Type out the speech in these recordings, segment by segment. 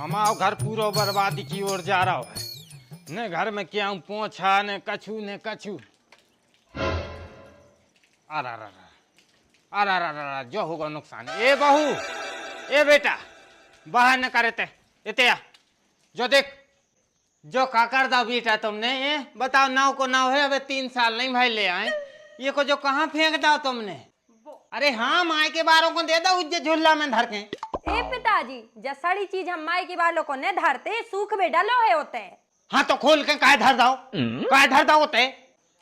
हमारा घर पूरा बर्बादी की ओर जा रहा है। न घर में क्या हूँ पोछा न कछू न कछू। अरे जो होगा नुकसान। ए बहू, ए बेटा, बाहर न करे ते इते आ। जो देख, जो काकर दा बेटा तुमने ये बताओ। नाव को नाव है, अबे 3 साल नहीं भाई ले आए। ये को जो कहाँ फेंक दाओ तुमने? अरे हाँ, माय के बारों को दे दो उज्जे झुल्ला में धर के। ए पिताजी, जसड़ी चीज हम माई के बालों को न धरते सूख में डलो है होते। हाँ तो खोल के काहे धर दाओ? काहे धर दाओ होते?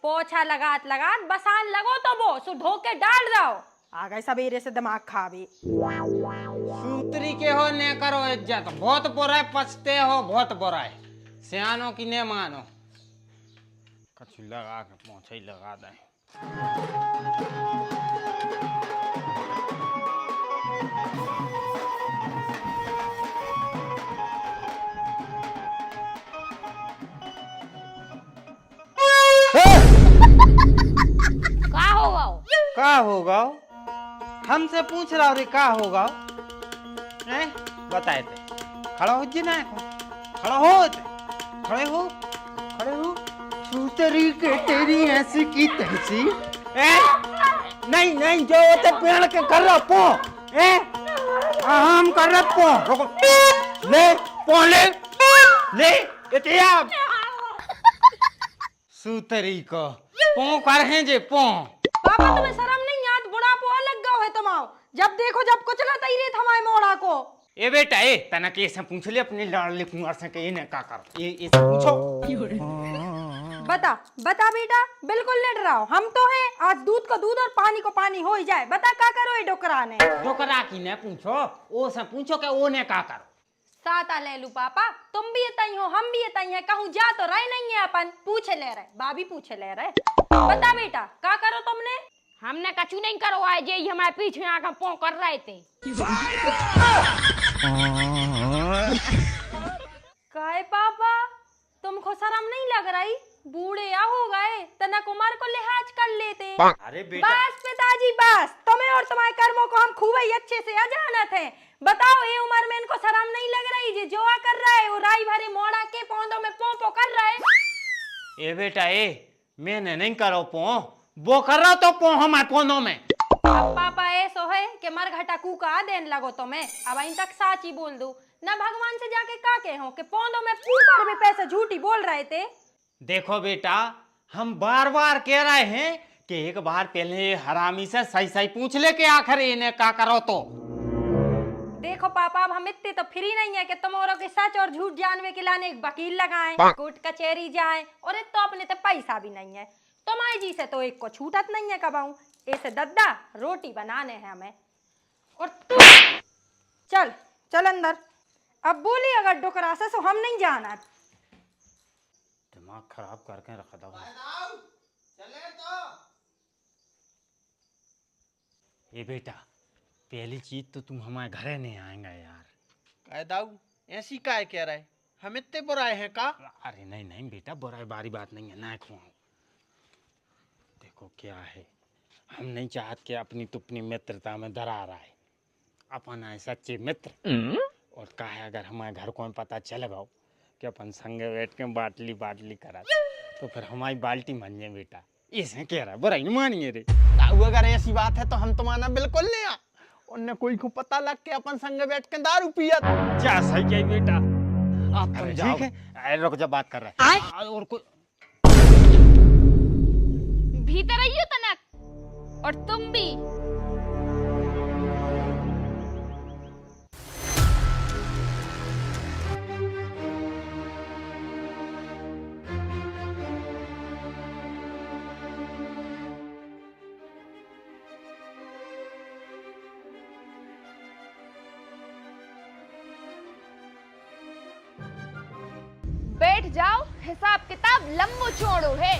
पोछा लगात लगात बसान लगो तो वो सु धो के डाल दो। आ गए सवेरे से दिमाग खावे। सूत्री के हो ने करो इज्जत। बहुत बुरा है, पछते हो बहुत बुरा है। सियानों की ने मानो। कछु लगा के पहुंचे ही लगा दे। का होगा? हमसे पूछ रहा रे का होगा? हैं? बताए थे। खड़ा हो जी ना, खड़ा हो, खड़े हो, खड़े हो। सूतरी के तेरी ऐसी की तैसी। नहीं नहीं, जो होते पेड़ के कर रहा पो। हम कर रहे पो। रुको, ले पो ले, ले इतिया। सूतरी को पो कर हैं जे पो। पापा तुम्हें शर्म नहीं आत? बुढ़ापो अलग गाँव है तुम्हारा। जब देखो जब कुछ ना तई रे हमारे मोड़ा को। ए बेटा, ए तना के से पूछ ले अपने लाडले कुंवर से के ने का कर। ये से पूछो। बता बता बेटा, बिल्कुल नहीं डराओ। हम तो हैं, आज दूध को दूध और पानी को पानी हो ही जाए। बता का करो ये डोकरा ने? डोकरा की ने पूछो, ओ से पूछो के ओ ने का करो। साता ले लू पापा, तुम भी तई हो हम भी तई है। कहूँ जा तो रहे नहीं है अपन। पूछे ले रहे, भाभी पूछे ले रहे। बता बेटा का करो तुमने? हमने कछु नहीं करो आए जे हमारे पीछे आकर पौ कर रहे थे। काय पापा, तुमको शर्म नहीं लग रही? बूढ़े आ हो गए, तना कुमार को लिहाज कर लेते। अरे बेटा, बस पिताजी बस, तुम्हें और तुम्हारे कर्मों को हम खूब ही अच्छे से अजानत हैं। बताओ ये उम्र में इनको शर्म नहीं लग रही? जे जोआ कर रहा है वो राई भरे मोड़ा के पौधों में पो पो कर रहा है। ए बेटा, ए मैंने नहीं करो पो, वो कर रहा तो पो हमारे पौधों में। अब पापा ऐसो है कि मरघटा कूका देन लगो तो मैं अब इन तक साच ही बोल दूं ना। भगवान से जाके का के हो कि पौधों में पूकर भी पैसे झूठी बोल रहे थे। देखो बेटा, हम बार बार कह रहे हैं कि एक बार पहले हरामी से सही सही पूछ ले के आखिर इन्हें का करो तो। देखो पापा, अब हम इतने तो फ्री नहीं है कि तुम औरों के सच और झूठ जानवे के लाने एक वकील लगाएं, कोर्ट कचहरी जाएं। और एक तो अपने तो पैसा भी नहीं है। तुम्हारे जी से तो एक को छूटत नहीं है कबाऊ। ऐसे दद्दा रोटी बनाने हैं हमें। और तू चल चल अंदर। अब बोली अगर डोकरा से तो हम नहीं जाना। दिमाग खराब करके रख दो। ये बेटा, पहली चीज तो तुम हमारे घरे नहीं आएंगे यार। काय दाऊ ऐसी काय कह रहा है? हम इतने बुराए हैं का? अरे नहीं नहीं बेटा, बुराई बारी बात नहीं है ना। खुआओ। देखो क्या है, हम नहीं चाहते कि अपनी तुपनी मित्रता में दरार आए। अपन आए सच्चे मित्र। और कहा है अगर हमारे घर को पता चल गया कि अपन संगे बैठ के बाटली बाटली करा तो फिर हमारी बाल्टी मान जाए बेटा। इसे कह रहा है, बुराई नहीं मानिए रे। दाऊ अगर ऐसी बात है तो हम तो माना बिल्कुल नहीं आ। उन्हें कोई को पता लग के अपन संगे बैठ के दारू पिया। क्या सही है बेटा, आप तुम जाओ। ठीक है, रुक जा, बात कर रहा है। और कोई भीतर आइयो तनक, और तुम भी। बैठ जाओ, हिसाब किताब लंबो चौड़ो है।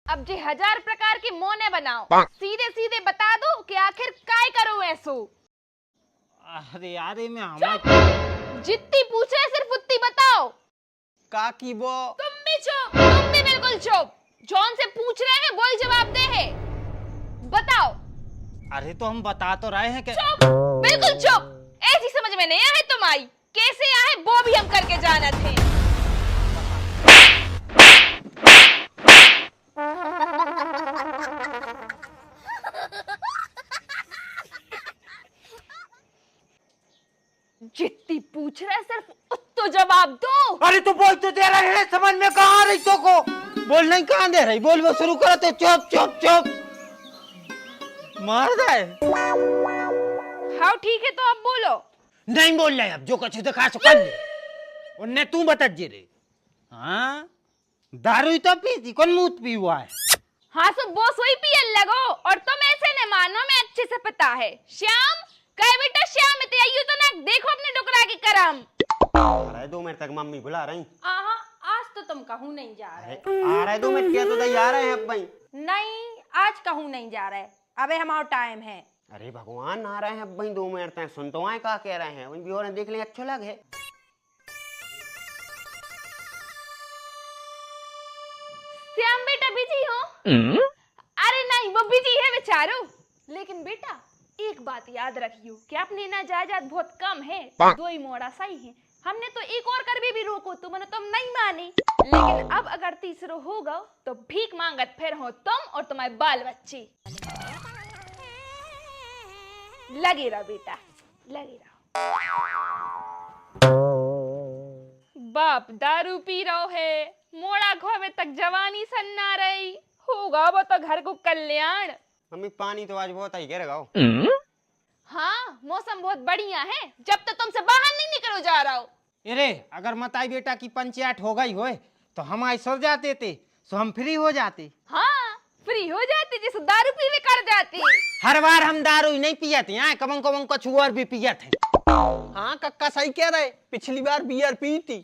अब जी 1000 प्रकार की मोने बनाओ। सीधे सीधे बता दो कि आखिर काय करो ऐसो। अरे यार, मैं हमारे जितनी पूछे सिर्फ उतनी बताओ। का की वो? तुम भी चुप, तुम भी बिल्कुल चुप। जॉन से पूछ रहे हैं वही जवाब दे है। बताओ। अरे तो हम बता तो रहे हैं कि चुप, बिल्कुल चुप। ऐसी समझ में नहीं आए तुम आई, कैसे आए वो भी हम करके जाना थे। जितनी पूछ रहे सिर्फ उत्तो जवाब दो। अरे तो बोल तो दे रहे हैं, समझ में कहाँ आ रही तो को बोल नहीं कहाँ दे रही, बोल वो शुरू करो तो चुप चुप चुप मार दे। हाँ ठीक है तो अब बोलो। नहीं बोल रहे, अब जो कुछ दिखा सो कर ले। उन्ने तू बता जे रे। हाँ दारू ही तो पीती, कौन मुंह पी हुआ है। हाँ सो वो सोई पिए लगो और तुम ऐसे न मानो, मैं अच्छे से पता है। श्याम कहे बेटा, श्याम ते आइयो तो ना देखो अपने डुकरा की करम। आ रहा है 2 मिनट तक, मम्मी बुला रही। आहा, आज तो तुम कहूँ नहीं जा रहे। आ रहा है 2 मिनट, क्या तो तैयार है अब भाई। नहीं, आज कहूँ नहीं जा रहे, अबे हमारा टाइम है। अरे भगवान, आ रहे हैं अब भाई 2 मिनट तक, सुन तो आए का कह रहे हैं, वही भी और देख लें, अच्छा लगे। श्याम बेटा बिजी हो? अरे नहीं, वो बिजी है बेचारो। लेकिन बेटा एक बात याद रखियो कि अपने ना जायदाद बहुत कम है, 2 ही मोड़ा सही है। हमने तो एक और कर भी रोको तुमने, तुम नहीं मानी। लेकिन अब अगर तीसरा होगा तो भीख मांगत फिर हो तुम और तुम्हारे बाल बच्चे। लगे रहो बेटा, लगे रहो। बाप दारू पी रहो है, मोड़ा घोवे तक जवानी सन्ना रही होगा वो तो घर को कल्याण। मम्मी पानी तो आज बहुत आई कह रहा। हाँ मौसम बहुत बढ़िया है, जब तक तुमसे बाहर नहीं निकलो जा रहा हो। अरे अगर मताई बेटा की पंचायत हो गई होए तो हम आई सो जाते थे, सो हम फ्री हो जाते। हाँ फ्री हो जाती, जैसे दारू पीवे कर जाती। हर बार हम दारू ही नहीं पिए थे, यहाँ कबंग कबंग कुछ और भी पिए थे। हाँ कक्का सही कह रहे, पिछली बार बियर पी थी।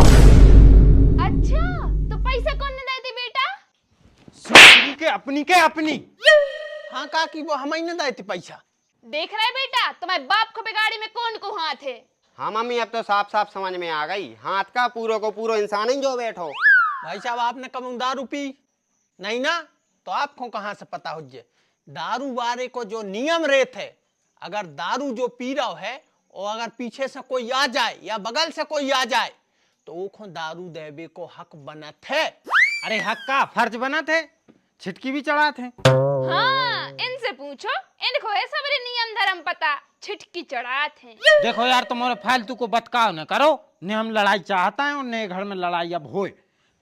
अच्छा तो पैसा कौन ने दे बेटा? सुनी के अपनी हाँ काकी, वो हम ही न देते पैसा। देख रहे बेटा, तुम्हारे बाप को बिगाड़ी में कौन को हाथ है। हाँ मम्मी, अब तो साफ साफ समझ में आ गई, हाथ का पूरा को पूरा इंसान ही जो बैठो। भाई साहब, आपने कब दारू पी नहीं ना, तो आपको कहाँ से पता हो जाए दारू वारे को जो नियम रेत है। अगर दारू जो पी रहा है और अगर पीछे से कोई आ जाए या बगल से कोई आ जाए तो वो दारू देवे को हक बनत है। अरे हक का फर्ज बना थे, छिटकी भी चढ़ा थे। हाँ इनसे पूछो, इनको है सबरे नियम धर्म पता, छिटकी चढ़ात हैं। देखो यार, तुम्हारे फालतू को बतकाओ न करो, ने हम लड़ाई चाहता है और ने घर में लड़ाई अब होए,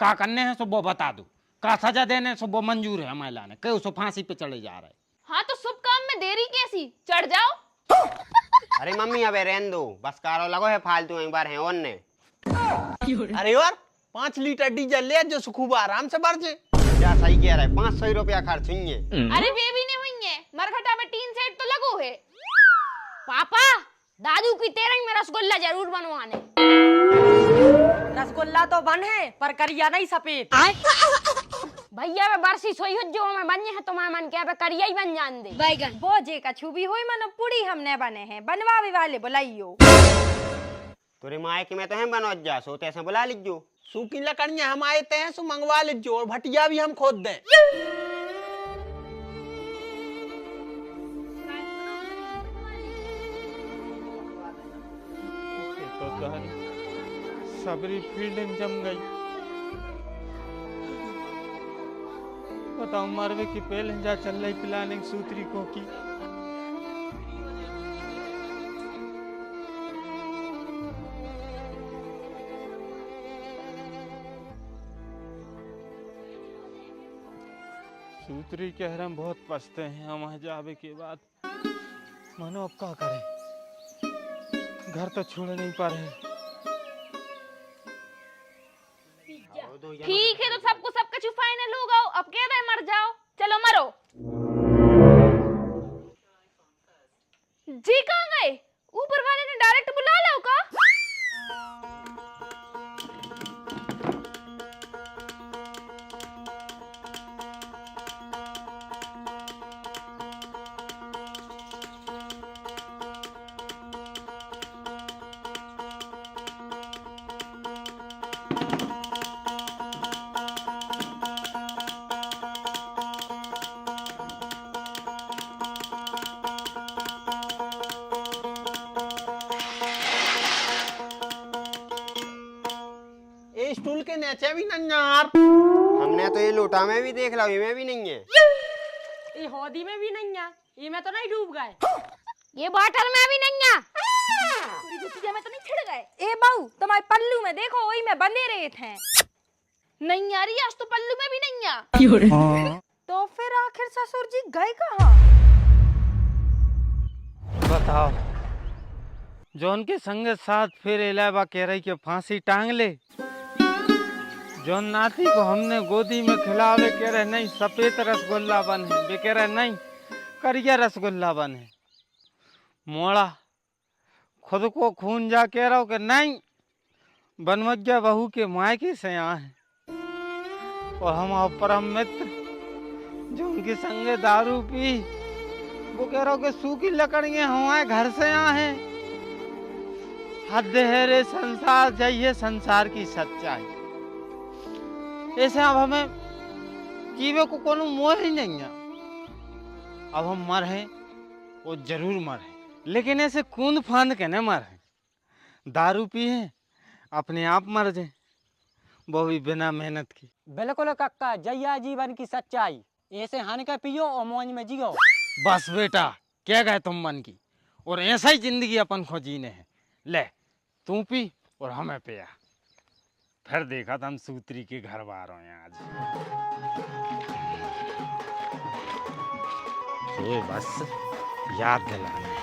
का करने हैं सो वो बता दो, का सजा देने सो वो मंजूर है हमारे लाने, क्यों सो फांसी पे चले जा रहे। हाँ तो शुभ काम में देरी कैसी, चढ़ जाओ। अरे मम्मी अबे रहने दो, बस कारो लगो है फालतू एक बार है ओन्ने। अरे यार 5 लीटर डीजल ले जो सुखूब आराम से भर जे। क्या सही कह रहा है, 500 रुपया खर्च हुई है। अरे बेबी ने हुई है, मरघटा में 3 सेट तो लगो है। पापा दादू की तेरंग में रसगुल्ला जरूर बनवाने। रसगुल्ला तो बन है पर करिया नहीं सफेद। भैया वे बरसी सोई हो जो में बने है, तुम्हारे मन के पे करिया ही बन जान दे। बैगन बोझे का छुबी हुई मनो पूरी हमने बने हैं, बनवावे वाले बुलाइयो। तुरे मायके में तो है बनवा जा, सोते ऐसे बुला लीजो। सूखी लकड़ियां हम आए थे सो मंगवा लीजिए और भटिया भी हम खोद दें। सबरी फील्ड जम गई, बताओ मरवे की पहले जा चल रही प्लानिंग सूत्री को की। सूत्री कह रहे हम बहुत पछते हैं, हम वहां जावे के बाद मनो अब क्या करें, घर तो छोड़ नहीं पा रहे। ठीक है तो सबको सब कुछ फाइनल हो गया, अब कह रहे मर जाओ, चलो मरो। जी कहाँ गए, ऊपर वाले ने डायरेक्ट बुला लो का। ऐसे भी नहीं यार। हमने तो ये लोटा में भी देख ला, में भी नहीं है। ये हौदी में भी नहीं है, ये में तो नहीं डूब गए। ये बॉटल में भी नहीं है, पूरी गुटिया में तो नहीं छिड़ गए। ए बहू तुम्हारे पल्लू में देखो, वही में बंधे रहे थे। नहीं आ रही, आज तो पल्लू में भी नहीं है। तो फिर आखिर ससुर जी गए कहाँ? बताओ, जौन के संग साथ फिर इलावा कह रही कि फांसी टांग ले। जौन नाती को हमने गोदी में खिलावे कह रहे नहीं सफेद रसगुल्ला बने, वे कह रहे नहीं करिया रसगुल्ला बने। मोड़ा खुद को खून जा कह रहा हो कि नहीं बनमज्जा बहू के मायके से यहाँ है। और हम परम मित्र जो उनके संगे दारू पी, वो कह रहा हो कि सूखी लकड़ियां हमारे घर से यहाँ हैं। हद है रे संसार, जाइए संसार की सच्चाई। ऐसे अब हमें जीवे को कोनो मोह ही नहीं है। अब हम मर हैं, वो जरूर मर हैं, लेकिन ऐसे कूद फांद के न मर हैं। दारू पी हैं, अपने आप मर जाए, वो भी बिना मेहनत की। बिल्कुल कक्का, जैया जीवन की सच्चाई। ऐसे हन के पियो और मौज में जियो। बस बेटा, क्या गए तुम मन की, और ऐसा ही जिंदगी अपन को जीने है। ले तू पी और हमें पिया, फिर देखा था हम सूत्री के घर बार हैं आज। ये बस याद दिलाना है,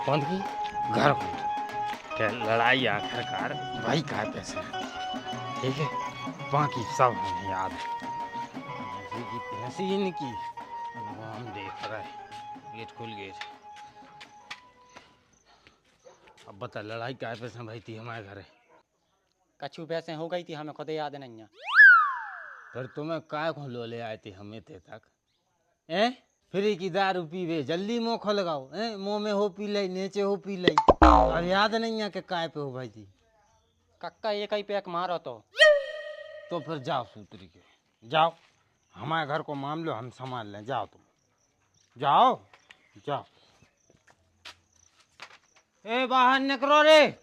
कौन की घर को क्या लड़ाई आखिरकार भाई का पैसे, ठीक है, बाकी सब हमें याद है। ऐसी की तैसी इनकी वो हम देख रहे हैं। गेट खुल गेट। अब बता लड़ाई का पैसे भाई थी हमारे घर है। कछु पैसे हो गई थी, हमें खुद याद नहीं है। फिर तुम्हें काय को लो ले आए थे हमें थे तक, हैं? फिर की दारू पीवे जल्दी मुँह खोल लगाओ, हैं? मुँह में हो पी लई, नीचे हो पी लई, और याद नहीं है कि काय पे हो भाई थी। कक्का एक ही पैक मारो तो फिर जाओ सूत्री के, जाओ, हमारे घर को मामलो हम संभाल लें। जाओ तुम, जाओ जाओ। ए बाहर निकलो रे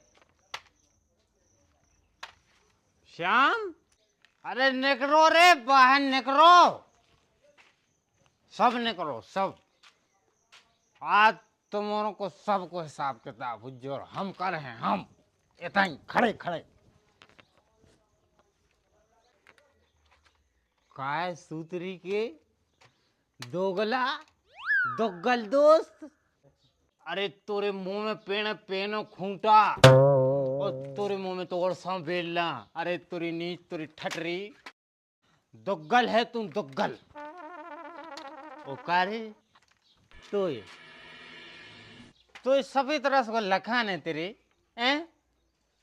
श्याम, अरे निकलो रे बाहर निकलो, सब निकलो सब। आज तुमों को सबको हिसाब किताब हुज्जो, और हम कर हैं हम इतना ही खड़े खड़े। काय सूत्री के दोगला दोगल दोस्त, अरे तोरे मुंह में पेड़ पेनो खूंटा, और तोरे मुंह में तो और सांप बेलना। अरे तोरी नीच तोरी ठटरी, दोगल है तुम दोगल। ओ कारे तो ये सफेद रसगुल्ला खाने तेरे हैं?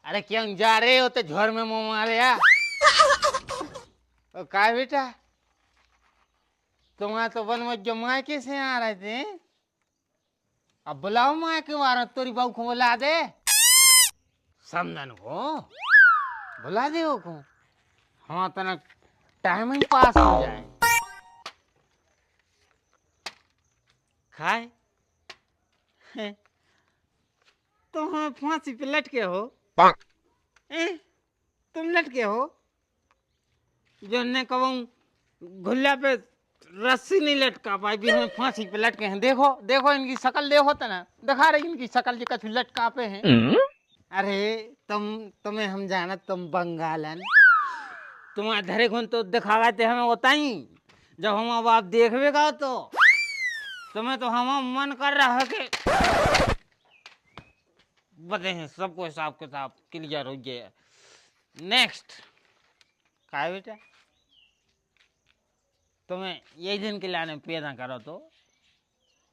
अरे क्यों जा रहे हो तो झोर में मुंह मारे आ? का बेटा तुम्हारा तो बनमज्जो मायके से आ रहे थे, अब बुलाओ मायके वाला, तोरी बहू को बुला दे, समझन को बुला दे को, हाँ तना टाइम ही पास हो जाए। खाए तुम हमें फांसी पे लटके हो, तुम लटके हो, जो ने कहूँ घुल्ला पे रस्सी नहीं लटका पाई, भी हमें फांसी पे लटके हैं। देखो देखो इनकी शक्ल देखो तो ना, दिखा रही इनकी शक्ल जो कछु लटका पे हैं। अरे तुम्हें हम जाना, तुम बंगालन, तुम्हारे धरे खुन तो दिखावा थे हमें बताई, जब हम अब आप देखवेगा तो तुम्हें तो हम मन कर रहा है कि बते हैं सबको हिसाब किताब क्लियर हो गया। नेक्स्ट काय बेटा, तुम्हें यही दिन के लाने पैदा करो तो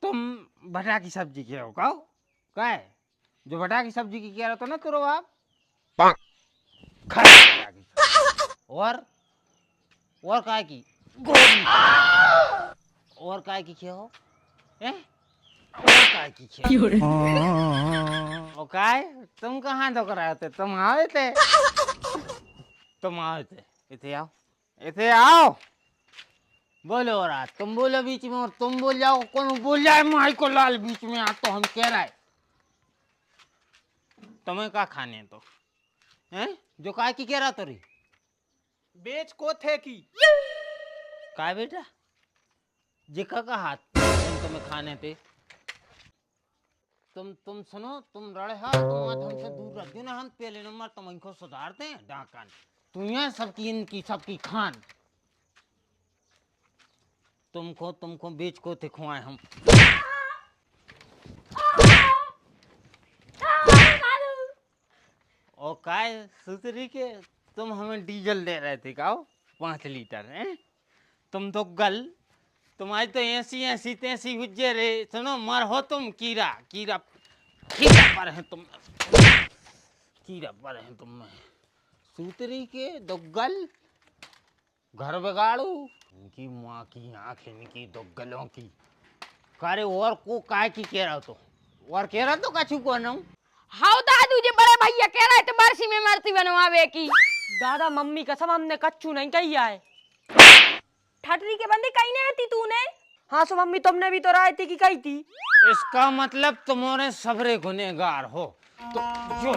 तुम भटा की सब्जी के हो कहो, क्या है जो भटा की सब्जी की कह रहे तो ना करो आप और काय की गोभी, और काय की क्या हो, हैं? और काय की क्या ओ काय तुम कहाँ धोक रहे थे, तुम आए थे, तुम आए थे, इथे आओ, इथे आओ, बोलो और आज तुम बोलो बीच में, और तुम बोल जाओ, कौन बोल जाए माई को लाल बीच में, आज तो हम कह रहे तुम्हें क्या खाने तो हैं, जो काय की कह रहा तो रही बेच को थे की का बेटा जिका का हाथ तुम्हें खाने थे तुम सुनो तुम रड़े हा तुम आज हमसे दूर रख दो ना हम पहले नंबर तुम इनको सुधारते हैं डाकन तुम यहाँ सबकी इनकी सबकी खान तुमको बेच को थे खुआए हम और काय सुतरी के तुम हमें डीजल दे रहे थे का 5 लीटर हैं तुम तो गल तुम्हारी तो ऐसी तैसी हुज्जे रे सुनो मर हो तुम कीड़ा पर है तुम कीड़ा पर है तुम में सूतरी के दुग्गल घर बिगाड़ू इनकी माँ की आंख इनकी दुग्गलों की कारे और को काय की कह रहा तो और कह रहा तो कछु को ना हाउ दादू जी बड़े भैया कह रहे थे बरसी में मरती बनवावे की दादा मम्मी कसम हमने कच्चू नहीं कही है। ठटरी के बंदे कहीं नहीं हती तूने। हाँ सो मम्मी तुमने भी तो राय थी कि कही थी। इसका मतलब तुम्हारे सबरे गुनहगार हो तो जो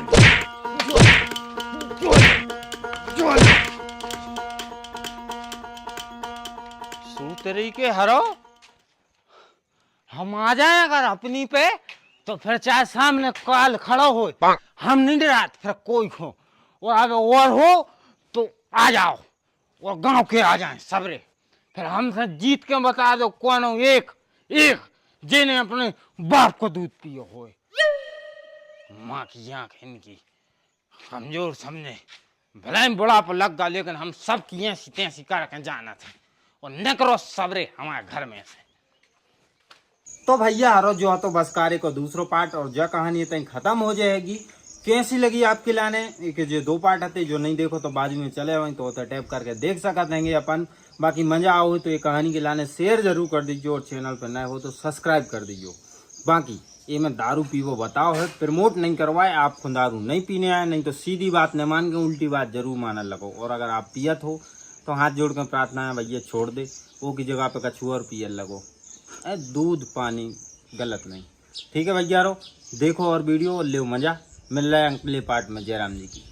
सूतरी के हरो हम आ जाए अगर अपनी पे तो फिर चाहे सामने काल खड़ा हो हम नहीं डराते फिर कोई हो और आगे और हो तो आ जाओ और गांव के आ जाए सबरे फिर हमसे जीत के बता दो कौन हो एक जिन्हें अपने बाप को दूध पियो हो माँ की आंख इनकी कमजोर समझे भला ही बुढ़ापा लग गया लेकिन हम सब की ऐसी तैसी करके जाना था और न करो सबरे हमारे घर में से। तो भैया हरो जो तो बस कार्य को दूसरो पार्ट और जो कहानी तय खत्म हो जाएगी। कैसी लगी आपके लाने एक जो 2 पार्ट आते जो नहीं देखो तो बाजू में चले हुए तो टैप करके देख सकते हैं अपन। बाकी मजा आओ तो ये कहानी के लाने शेयर जरूर कर दीजिए और चैनल पर नए हो तो सब्सक्राइब कर दीजिए। बाकी ये मैं दारू पीवो बताओ है प्रमोट नहीं करवाए आप खुद दारू नहीं पीने आए नहीं तो सीधी बात न मान के उल्टी बात जरूर मानने लगो और अगर आप पियत हो तो हाथ जोड़ कर प्रार्थना है भैया छोड़ दे वो की जगह पे कछु और पियल लगो दूध पानी गलत नहीं। ठीक है भैया रो देखो और वीडियो ले मजा मिल रहा है अगले पार्ट में जयराम जी की।